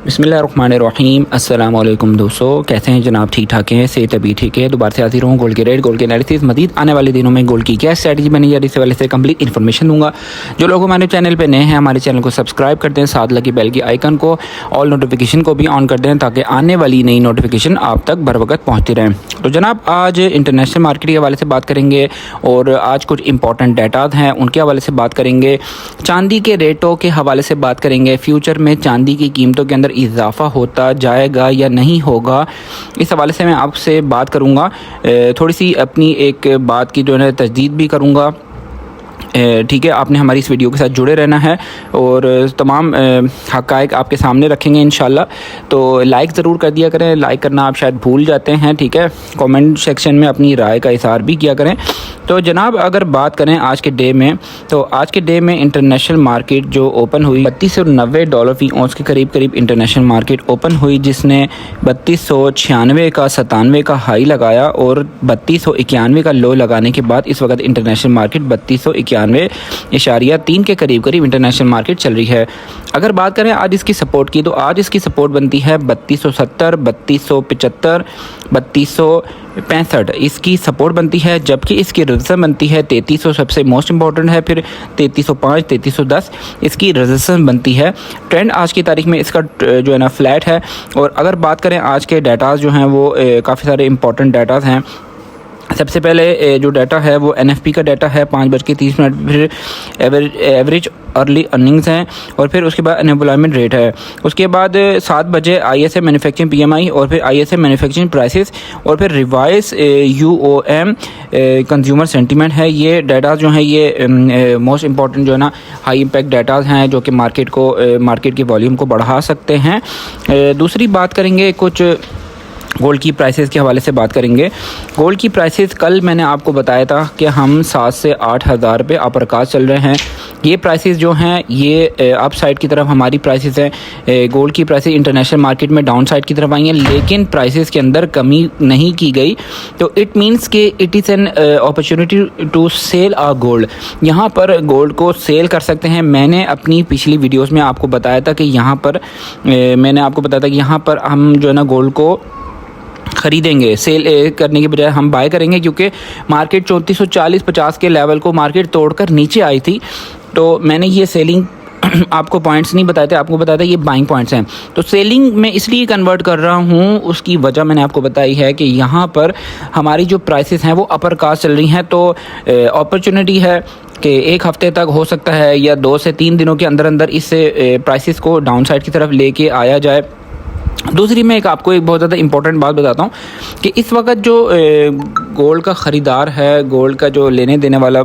बिस्मिल्लाहिर्रहमानिर्रहीम। अस्सलाम वालेकुम दोस्तों, कैसे हैं जनाब? ठीक ठाक हैं, सेहत अभी ठीक है। दोबारा से हाजिर हूँ गोल्ड के रेट, गोल्ड के एनालिसिस, मजीद आने वाले दिनों में गोल्ड की क्या स्ट्रैटेजी बनी जा रही है, इस वाले से कंप्लीट इन्फॉर्मेशन दूंगा। जो लोग हमारे चैनल पे नए हैं, हमारे चैनल को सब्सक्राइब कर दें, साथ लगी बेल की आइकन को ऑल नोटिफिकेशन को भी ऑन कर दें ताकि आने वाली नई नोटिफिकेशन आप तक बर वक्त पहुँचती रहें। तो जनाब आज इंटरनेशनल मार्केट के हवाले से बात करेंगे और आज कुछ इंपॉर्टेंट डाटाज हैं उनके हवाले से बात करेंगे। चांदी के रेटों के हवाले से बात करेंगे। फ्यूचर में चांदी की कीमतों के अंदर इजाफा होता जाएगा या नहीं होगा, इस हवाले से मैं आपसे बात करूंगा। थोड़ी सी अपनी एक बात की जो है तजदीद भी करूंगा। ठीक है, आपने हमारी इस वीडियो के साथ जुड़े रहना है और तमाम हक़ाइक़ आपके सामने रखेंगे इंशाल्लाह। तो लाइक ज़रूर कर दिया करें, लाइक करना आप शायद भूल जाते हैं। ठीक है, कमेंट सेक्शन में अपनी राय का इज़हार भी किया करें। तो जनाब अगर बात करें आज के डे में, तो आज के डे में इंटरनेशनल मार्केट जो ओपन हुई $3290 फ़ी औंस के करीब इंटरनेशनल मार्केट ओपन हुई, जिसने 3296 का 97 का हाई लगाया और 3291 का लो लगाने के बाद इस वक्त इंटरनेशनल मार्केट 3291.3 के करीब इंटरनेशनल मार्केट चल रही है। अगर बात करें आज इसकी सपोर्ट की, तो आज इसकी सपोर्ट बनती है 3270, 3275, 3265 इसकी सपोर्ट बनती है, जबकि इसकी रेजिस्टेंस बनती है 3300, सबसे मोस्ट इंपॉर्टेंट है। फिर 3305, 3310 इसकी रेजिस्टेंस बनती है। ट्रेंड आज की तारीख में इसका जो है ना फ्लैट है। और अगर बात करें आज के डाटाज जो हैं वो काफ़ी सारे इंपॉर्टेंट डाटाज हैं। सबसे पहले जो डाटा है वो NFP का डाटा है 5:30। फिर एवरेज अर्ली अर्निंग्स हैं और फिर उसके बाद अनएम्प्लॉयमेंट रेट है। उसके बाद 7 बजे ISM मैन्युफैक्चरिंग PMI और फिर ISM मैन्युफैक्चरिंग प्राइसेस और फिर रिवाइज UOM कंज्यूमर सेंटीमेंट है। ये डाटा जो हैं ये मोस्ट इंपॉर्टेंट जो है ना हाई इम्पैक्ट डाटाज हैं जो कि मार्केट की वॉल्यूम को बढ़ा सकते हैं। दूसरी बात करेंगे, कुछ गोल्ड की प्राइसेस के हवाले से बात करेंगे। गोल्ड की प्राइसेस कल मैंने आपको बताया था कि हम 7 से 8 हज़ार पे अपर कास्ट चल रहे हैं। ये प्राइसेस जो हैं ये अप साइड की तरफ हमारी प्राइसेस हैं। गोल्ड की प्राइसेस इंटरनेशनल मार्केट में डाउन साइड की तरफ आई हैं, लेकिन प्राइसेस के अंदर कमी नहीं की गई। तो इट मीन्स के it is an opportunity to sell a gold. यहाँ पर गोल्ड को सेल कर सकते हैं। मैंने अपनी पिछली वीडियोज़ में आपको बताया था कि यहाँ पर यहाँ पर हम जो है ना गोल्ड को ख़रीदेंगे, सेल करने के बजाय हम बाय करेंगे, क्योंकि मार्केट 3440-50 के लेवल को मार्केट तोड़कर नीचे आई थी। तो मैंने ये सेलिंग आपको पॉइंट्स नहीं बताए थे, आपको बताया था ये बाइंग पॉइंट्स हैं। तो सेलिंग में इसलिए कन्वर्ट कर रहा हूँ, उसकी वजह मैंने आपको बताई है कि यहाँ पर हमारी जो प्राइसेस हैं वो अपर कास्ट चल रही हैं। तो अपॉर्चुनिटी है कि एक हफ़्ते तक हो सकता है या 2 से 3 दिनों के अंदर अंदर इससे प्राइसेस को डाउन साइड की तरफ लेके आया जाए। दूसरी मैं आपको एक बहुत ज़्यादा इंपॉर्टेंट बात बताता हूँ कि इस वक्त जो गोल्ड का ख़रीदार है, गोल्ड का जो लेने देने वाला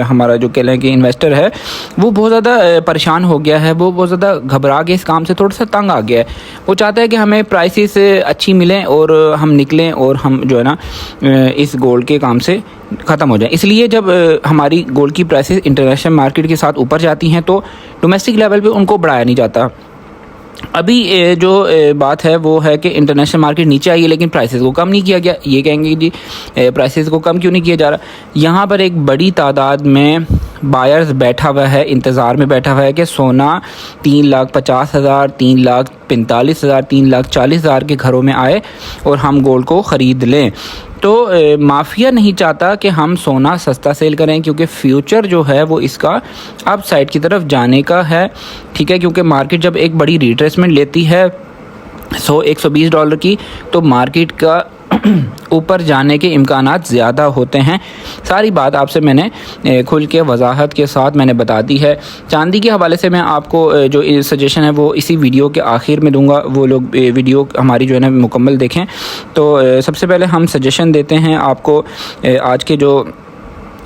हमारा जो कह लें कि इन्वेस्टर है, वो बहुत ज़्यादा परेशान हो गया है। वो बहुत ज़्यादा घबरा के इस काम से थोड़ा सा तंग आ गया है। वो चाहता है कि हमें प्राइसेस अच्छी मिलें और हम निकलें और हम जो है ना इस गोल्ड के काम से ख़त्म हो जाए। इसलिए जब हमारी गोल्ड की प्राइसेस इंटरनेशनल मार्केट के साथ ऊपर जाती हैं तो डोमेस्टिक लेवल पे उनको बढ़ाया नहीं जाता। अभी जो बात है वो है कि इंटरनेशनल मार्केट नीचे आई है लेकिन प्राइसेस को कम नहीं किया गया। ये कहेंगे जी प्राइसेस को कम क्यों नहीं किया जा रहा? यहाँ पर एक बड़ी तादाद में बायर्स बैठा हुआ है, इंतज़ार में बैठा हुआ है कि सोना 3,50,000, 3,45,000, 3,40,000 के घरों में आए और हम गोल्ड को ख़रीद लें। तो माफिया नहीं चाहता कि हम सोना सस्ता सेल करें, क्योंकि फ्यूचर जो है वो इसका अप साइड की तरफ जाने का है। ठीक है, क्योंकि मार्केट जब एक बड़ी रिट्रेसमेंट लेती है $100-120 की, तो मार्केट का ऊपर जाने के इम्कानात ज़्यादा होते हैं। सारी बात आपसे मैंने खुल के वजाहत के साथ मैंने बता दी है। चांदी के हवाले से मैं आपको जो सजेशन है वो इसी वीडियो के आखिर में दूंगा। वो लोग वीडियो हमारी जो है ना मुकम्मल देखें। तो सबसे पहले हम सजेशन देते हैं आपको आज के जो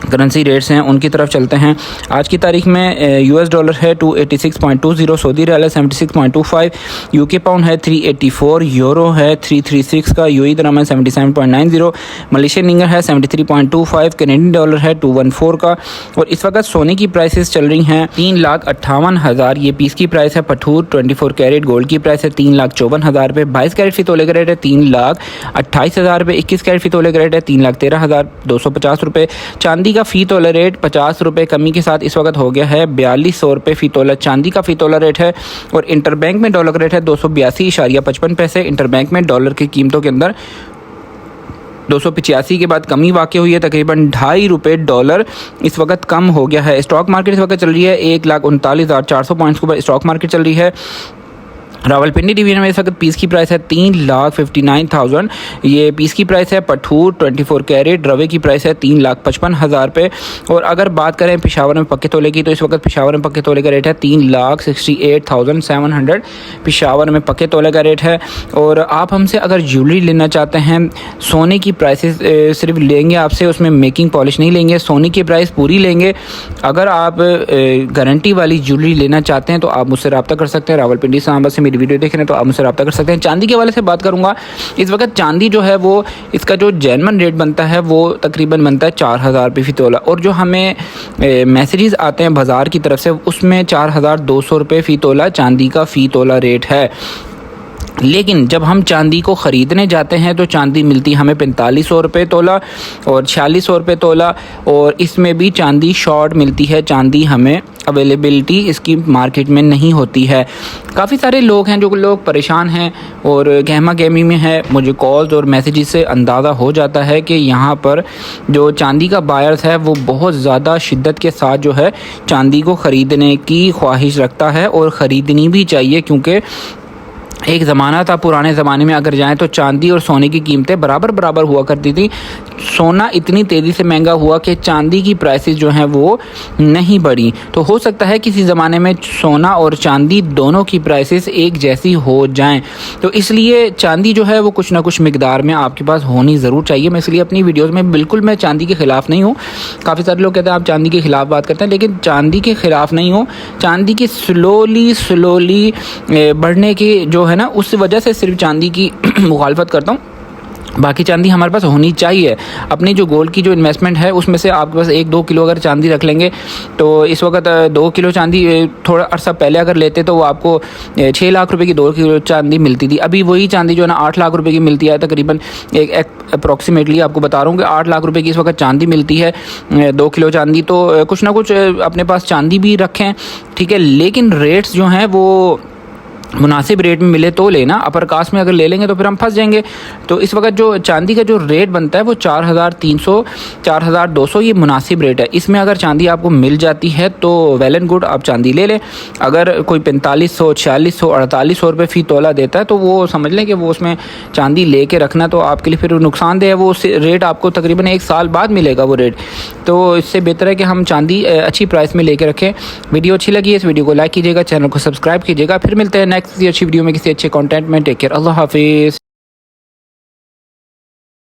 करेंसी रेट्स हैं उनकी तरफ चलते हैं। आज की तारीख में US डॉलर है 286.20, सऊदी रियाल है 76.25, UK पाउंड है 384, यूरो है 336 का, UAE दिरहम है 77.90, मलेशियन रिंगिट है 73.25, कैनेडियन डॉलर है 214 का। और इस वक्त सोने की प्राइसेस चल रही हैं 3,58,000 ये पीस की प्राइस है। पठूर 24 कैरेट गोल्ड की प्राइस है 3,54,000 रुपये। 22 कैरेट फी तोले का रेट है 3,28,000 रुपये। 21 कैरेट फी तोले का रेट है 3,13,250 रुपये। चांदी चांदी का फ़ी तोला रेट 50 रुपये कमी के साथ इस वक्त हो गया है 4200 रुपये फ़ी तोला चांदी का फ़ी तोला रेट है। और इंटरबैंक में डॉलर का रेट है 282.55 पैसे। इंटरबैंक में डॉलर की कीमतों के अंदर 285 के बाद कमी वाक़ई हुई है, तकरीबन 2.5 रुपये डॉलर इस वक्त कम हो गया है। स्टॉक मार्केट इस वक्त चल रही है 1,39,400 पॉइंट्स के ऊपर स्टॉक मार्केट चल रही है। रावलपिंडी डिवीजन में इस वक्त पीस की प्राइस है 3,59,000, ये पीस की प्राइस है। पठूर 24 कैरेट रवे की प्राइस है 3,55,000 रुपये। और अगर बात करें पेशावर में पक्के तोले की, तो इस वक्त पेशावर में पक्के तोले का रेट है 3,68,700 पेशावर में पक्के तोले का रेट है। और आप हमसे अगर ज्वेलरी लेना चाहते हैं, सोने की प्राइसेस सिर्फ लेंगे आपसे, उसमें मेकिंग पॉलिश नहीं लेंगे, सोने की प्राइस पूरी लेंगे। अगर आप गारंटी वाली ज्वेलरी लेना चाहते हैं तो आप मुझसे रब्ता कर सकते हैं। रावलपिंडी इस्लामाबाद से मेरी वीडियो देख रहे हैं तो आप मुझसे रब्ता कर सकते हैं। चांदी के हवाले से बात करूंगा, इस वक्त चांदी जो है वो इसका जो जेन्युइन रेट बनता है वो तकरीबन बनता है 4,000 रुपये फ़ी तोला। और जो हमें मैसेजेस आते हैं बाज़ार की तरफ से, उसमें 4,200 रुपये फ़ी तोला चांदी का फ़ी तोला रेट है। लेकिन जब हम चांदी को ख़रीदने जाते हैं तो चांदी मिलती है हमें 4500 रुपये तोला और 4600 रुपये तोला। और इसमें भी चांदी शॉर्ट मिलती है, चांदी हमें अवेलेबिलिटी इसकी मार्केट में नहीं होती है। काफ़ी सारे लोग हैं जो लोग परेशान हैं और गहमा गहमी में है। मुझे कॉल्स और मैसेजेस से अंदाज़ा हो जाता है कि यहाँ पर जो चांदी का बायर्स है वो बहुत ज़्यादा शिद्दत के साथ जो है चांदी को ख़रीदने की ख्वाहिश रखता है और ख़रीदनी भी चाहिए, क्योंकि एक ज़माना था पुराने ज़माने में अगर जाएं तो चांदी और सोने की कीमतें बराबर बराबर हुआ करती थी। सोना इतनी तेज़ी से महंगा हुआ कि चांदी की प्राइसेस जो हैं वो नहीं बढ़ी। तो हो सकता है किसी ज़माने में सोना और चांदी दोनों की प्राइसेस एक जैसी हो जाएं। तो इसलिए चांदी जो है वो कुछ ना कुछ मिकदार में आपके पास होनी ज़रूर चाहिए। मैं इसलिए अपनी वीडियोज़ में बिल्कुल मैं चांदी के ख़िलाफ़ नहीं हूँ। काफ़ी सारे लोग कहते हैं आप चांदी के ख़िलाफ़ बात करते हैं, लेकिन चांदी के ख़िलाफ़ नहीं हूँ। चांदी की स्लोली बढ़ने की जो है ना, उस वजह से सिर्फ चांदी की मुखालफत करता हूँ। बाकी चांदी हमारे पास होनी चाहिए। अपनी जो गोल्ड की जो इन्वेस्टमेंट है उसमें से आपके पास 1-2 किलो अगर चांदी रख लेंगे तो इस वक्त 2 किलो चांदी थोड़ा अर्सा पहले अगर लेते तो वो आपको 6 लाख रुपए की 2 किलो चांदी मिलती थी। अभी वही चांदी जो है ना 8 लाख रुपए की मिलती है। तकरीबन एक अप्रॉक्सीमेटली आपको बता रहा हूँ कि 8 लाख रुपए की इस वक्त चांदी मिलती है, 2 किलो चांदी। तो कुछ ना कुछ अपने पास चांदी भी रखें, ठीक है, लेकिन रेट्स जो हैं वो मुनासिब रेट में मिले तो लेना। अपर कास्ट में अगर ले लेंगे तो फिर हम फंस जाएंगे। तो इस वक्त जो चांदी का जो रेट बनता है वो 4,300 4,200 ये मुनासिब रेट है। इसमें अगर चांदी आपको मिल जाती है तो वेल एंड गुड, आप चांदी ले लें। अगर कोई 4500 4600 4800 रुपये फ़ी तोला देता है तो वो समझ लें कि वो उसमें चांदी ले के रखना तो आपके लिए फिर नुकसानदेह है। वो रेट आपको तकरीबन 1 साल बाद मिलेगा वो रेट। तो इससे बेहतर है कि हम चांदी अच्छी प्राइस में लेके रखें। वीडियो अच्छी लगी है इस वीडियो को लाइक कीजिएगा, चैनल को सब्सक्राइब कीजिएगा। फिर मिलते हैं नेक्स्ट अच्छी वीडियो में किसी अच्छे कंटेंट में। टेक केयर, अल्लाह हाफिज़।